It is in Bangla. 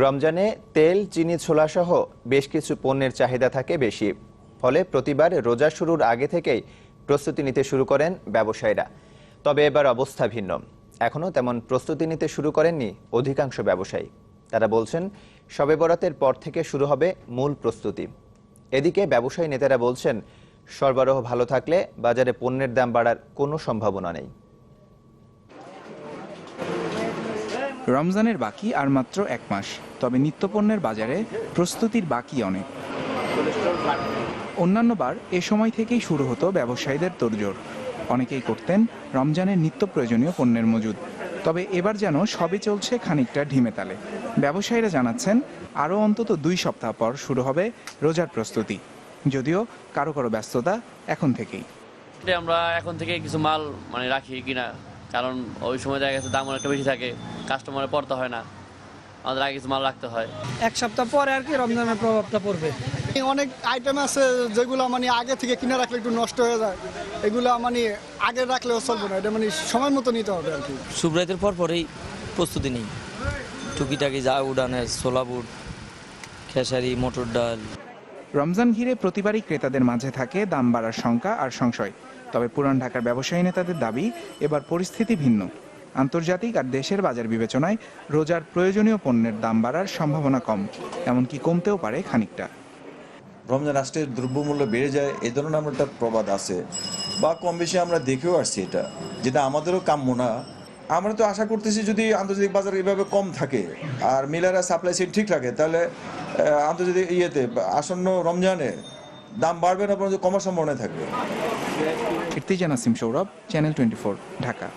রমজানে তেল, চিনি, ছোলা সহ বেশ কিছু পণ্যের চাহিদা থাকে বেশি। ফলে প্রতিবার রোজা শুরুর আগে থেকেই প্রস্তুতি নিতে শুরু করেন ব্যবসায়ীরা। তবে এবার অবস্থা ভিন্ন। এখনও তেমন প্রস্তুতি নিতে শুরু করেননি অধিকাংশ ব্যবসায়ী। তারা বলছেন, শবে বরাতের পর থেকে শুরু হবে মূল প্রস্তুতি। এদিকে ব্যবসায়ী নেতারা বলছেন, সরবরাহ ভালো থাকলে বাজারে পণ্যের দাম বাড়ার কোনো সম্ভাবনা নেই। রমজানের বাকি আর মাত্র 1 মাস, তবে নিত্যপণ্যের বাজারে প্রস্তুতির বাকি অনেক। অন্যান্যবার এ সময় থেকেই শুরু হতো ব্যবসায়ীদের তোড়জোড়। অনেকেই করতেন রমজানের নিত্য প্রয়োজনীয় পণ্যের মজুদ। তবে এবার যেন সবই চলছে খানিকটা ঢিমে তালে। ব্যবসায়ীরা জানাচ্ছেন, আরও অন্তত 2 সপ্তাহ পর শুরু হবে রোজার প্রস্তুতি, যদিও কারো কারো ব্যস্ততা এখন থেকেই। আমরা এখন থেকে কিছু মাল রাখি কিনা, কারণ ওই সময় দেখা গেছে দাম অনেকটা বেশি থাকে, কাস্টমারে পড়তে হয় না, আমাদের আগে কিছু মাল রাখতে হয়। 1 সপ্তাহ পরে আর কি রমজানের প্রভাবটা পড়বে। অনেক আইটেম আছে যেগুলো আগে থেকে কিনে রাখলে একটু নষ্ট হয়ে যায়, এগুলো আগে রাখলেও চলবে না, এটা সময় মতো নিতে হবে আর কি। সুব্রাইতের পর পরেই প্রস্তুতি নেই, টুকিটাকি যা উড়ানের ছোলা বুট, খেসারি, মটর ডাল। রমজান ঘিরে প্রতিবারই ক্রেতাদের মাঝে থাকে দাম বাড়ার শঙ্কা আর সংশয়। তবে পুরান ঢাকার ব্যবসায়ী নেতাদের দাবি, এবার পরিস্থিতি ভিন্ন। আন্তর্জাতিক আর দেশের বাজার বিবেচনায় রোজার প্রয়োজনীয় পণ্যের দাম বাড়ার সম্ভাবনা কম, এমনকি কমতেও পারে খানিকটা। রমজান রাষ্ট্রের দ্রব্যমূল্য বেড়ে যায়, এই ধরনের আমরা একটা প্রবাদ আছে বা কম বেশি আমরা দেখেও আসছি, যেটা আমাদেরও কাম্য না। আমরা তো আশা করতেছি যদি আন্তর্জাতিক বাজার এভাবে কম থাকে আর মিলাররা সাপ্লাই চেইন ঠিক রাখে, তাহলে আন্তর্জাতিক আসন্ন রমজানে দাম বাড়বে না, বরঞ্চ কমার সম্ভাবনা থাকবে। ইরতিজা নাসিম, সৌরভ, চ্যানেল 24, ঢাকা।